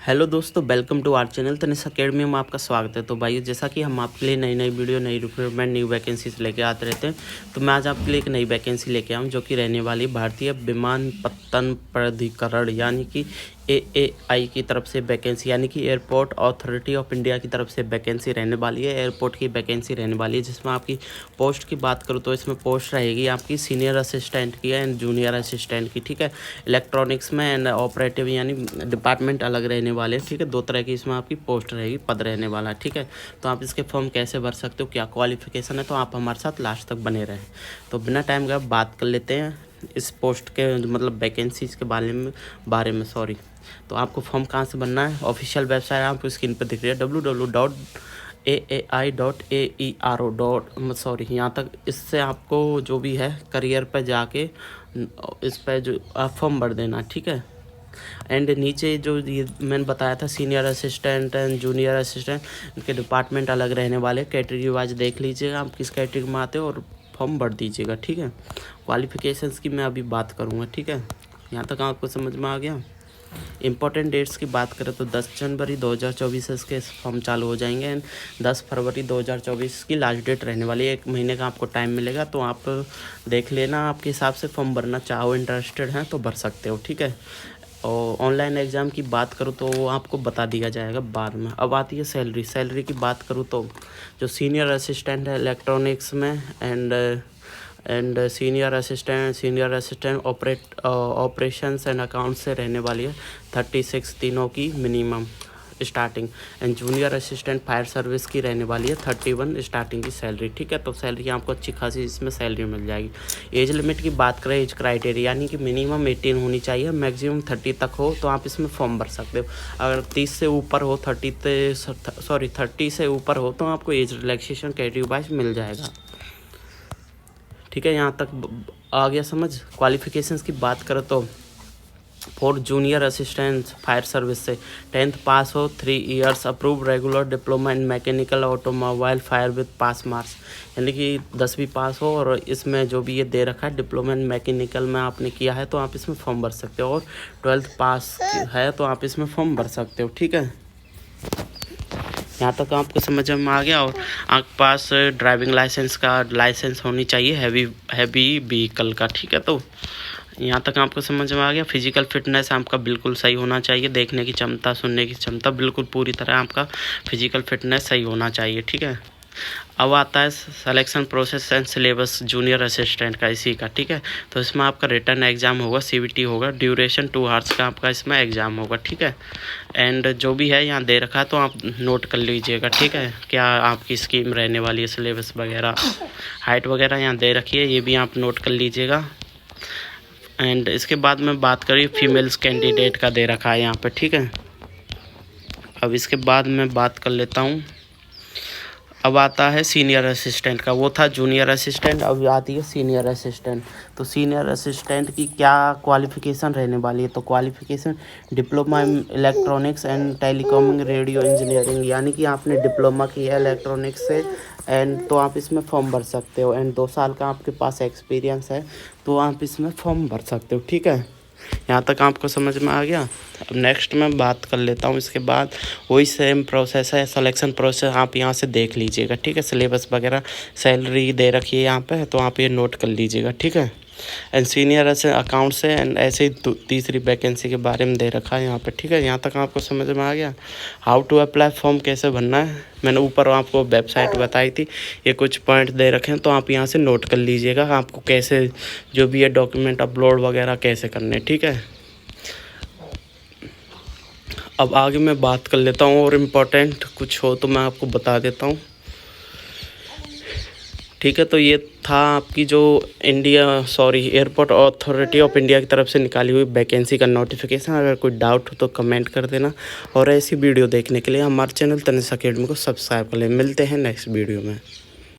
Hello दोस्तों, welcome to our channel Tanish academy में आपका स्वागत है। तो भाई, जैसा कि हम आपके लिए नई नई वीडियो, नई रिक्रूटमेंट, न्यू वैकेंसीज लेके आते रहते हैं, तो मैं आज आपके लिए एक नई वैकेंसी लेके आया हूँ जो कि रहने वाली भारतीय विमानपत्तन प्राधिकरण यानी कि AAI की तरफ से वैकेंसी, यानी कि एयरपोर्ट अथॉरिटी ऑफ इंडिया की तरफ से वैकेंसी रहने वाली है। एयरपोर्ट की वैकेंसी रहने वाली है, जिसमें आपकी पोस्ट की बात करूँ तो इसमें पोस्ट रहेगी आपकी सीनियर असिस्टेंट की एंड जूनियर असिस्टेंट की। ठीक है, इलेक्ट्रॉनिक्स में एंड ऑपरेटिव यानी डिपार्टमेंट अलग रहने वाले हैं। ठीक है, दो तरह की इसमें आपकी पोस्ट रहेगी, पद रहने वाला है। ठीक है, तो आप इसके फॉर्म कैसे भर सकते हो, क्या क्वालिफिकेशन है, तो आप हमारे साथ लास्ट तक बने रहें। तो बिना टाइम का बात कर लेते हैं इस पोस्ट के मतलब वैकेंसीज के बारे में सॉरी। तो आपको फॉर्म कहाँ से भरना है, ऑफिशियल वेबसाइट आपको स्क्रीन पर दिख रही है www.aai.aero. यहाँ तक इससे आपको जो भी है करियर पर जाके इस पर जो आप फॉर्म भर देना। ठीक है, एंड नीचे जो ये मैंने बताया था senior assistant and junior assistant, इनके डिपार्टमेंट अलग रहने वाले। कैटेगरी वाइज देख लीजिएगा आप किस कैटेगरी में आते हो और फॉर्म भर दीजिएगा। ठीक है, क्वालिफिकेशंस की मैं अभी बात करूँगा। ठीक है, यहाँ तक आपको समझ में आ गया। इंपॉर्टेंट डेट्स की बात करें तो 10 जनवरी 2024 से इसके फॉर्म चालू हो जाएंगे एंड 10 फरवरी 2024 की लास्ट डेट रहने वाली है। 1 महीने का आपको टाइम मिलेगा, तो आप देख लेना, आपके हिसाब से फॉर्म भरना चाहो, इंटरेस्टेड हैं तो भर सकते हो। ठीक है, और ऑनलाइन एग्ज़ाम की बात करूँ तो वो आपको बता दिया जाएगा बाद में। अब आती है सैलरी की बात करूँ तो जो सीनियर असिस्टेंट है इलेक्ट्रॉनिक्स में and senior assistant operations and account से रहने वाली है 36 तीनों की minimum starting. And junior assistant fire service की रहने वाली है 31 स्टार्टिंग की सैलरी। ठीक है, तो सैलरी आपको अच्छी खासी इसमें सैलरी मिल जाएगी। एज लिमिट की बात करें, एज क्राइटेरिया यानी कि मिनिमम 18 होनी चाहिए, मैक्सिमम 30 तक हो तो आप इसमें फॉर्म भर सकते हो। अगर 30 से ऊपर हो 30 से ऊपर हो तो आपको एज रिलैक्सेशन कैटेगरी वाइज मिल जाएगा। ठीक है, यहाँ तक आ गया समझ। क्वालिफिकेशंस की बात करें तो for junior assistant fire service से 10th पास हो, 3 years approve regular diploma in mechanical automobile fire with pass marks, यानी कि 10वीं पास हो और इसमें जो भी ये दे रखा है डिप्लोमा इन मैकेनिकल में आपने किया है तो आप इसमें फॉर्म भर सकते हो, और 12th पास है तो आप इसमें फॉर्म भर सकते हो। ठीक है, यहाँ तक आपको समझ में आ गया। और आपके पास ड्राइविंग लाइसेंस होनी चाहिए हैवी व्हीकल का। ठीक है, तो यहाँ तक आपको समझ में आ गया। फिजिकल फिटनेस आपका बिल्कुल सही होना चाहिए, देखने की क्षमता, सुनने की क्षमता, बिल्कुल पूरी तरह आपका फिजिकल फिटनेस सही होना चाहिए। ठीक है, अब आता है selection process and syllabus junior assistant का इसी का। ठीक है, तो इसमें आपका रिटर्न एग्जाम होगा, CVT होगा, ड्यूरेशन 2 आवर्स का आपका इसमें एग्ज़ाम होगा। ठीक है, एंड जो भी है यहाँ दे रखा है तो आप नोट कर लीजिएगा। ठीक है, क्या आपकी स्कीम रहने वाली है, सिलेबस वगैरह, हाइट वगैरह यहाँ दे रखी है, ये भी आप नोट कर लीजिएगा। एंड इसके बाद में बात करी फीमेल्स कैंडिडेट का दे रखा है यहाँ पे। ठीक है, अब इसके बाद मैं बात कर लेता हूँ। अब आता है सीनियर असिस्टेंट का, वो था जूनियर असिस्टेंट, अब आती है सीनियर असिस्टेंट। तो सीनियर असिस्टेंट की क्या क्वालिफ़िकेशन रहने वाली है, तो qualification diploma in electronics and telecommunication radio engineering, यानी कि आपने डिप्लोमा किया है इलेक्ट्रॉनिक्स से एंड तो आप इसमें फॉर्म भर सकते हो। एंड 2 साल का आपके पास एक्सपीरियंस है तो आप इसमें फॉर्म भर सकते हो। ठीक है, यहाँ तक आपको समझ में आ गया। अब नेक्स्ट मैं बात कर लेता हूँ, इसके बाद वही सेम प्रोसेस है, सिलेक्शन प्रोसेस आप यहाँ से देख लीजिएगा। ठीक है, सिलेबस वगैरह, सैलरी दे रखी है यहाँ पे तो आप ये नोट कर लीजिएगा। ठीक है, एंड सीनियर ऐसे अकाउंट से एंड ऐसे ही तीसरी वैकेंसी के बारे में दे रखा है यहाँ पे। ठीक है, यहाँ तक आपको समझ में आ गया। हाउ टू अप्लाई फॉर्म कैसे भरना है, मैंने ऊपर आपको वेबसाइट बताई थी, ये कुछ पॉइंट दे रखे हैं तो आप यहाँ से नोट कर लीजिएगा आपको कैसे जो भी है डॉक्यूमेंट अपलोड वगैरह कैसे करने। ठीक है, अब आगे मैं बात कर लेता हूँ और इम्पोर्टेंट कुछ हो तो मैं आपको बता देता हूँ। ठीक है, तो ये था आपकी जो एयरपोर्ट अथॉरिटी ऑफ इंडिया की तरफ से निकाली हुई वैकेंसी का नोटिफिकेशन। अगर कोई डाउट हो तो कमेंट कर देना, और ऐसी वीडियो देखने के लिए हमारे चैनल तनिष अकेडमी को सब्सक्राइब कर लें। मिलते हैं नेक्स्ट वीडियो में।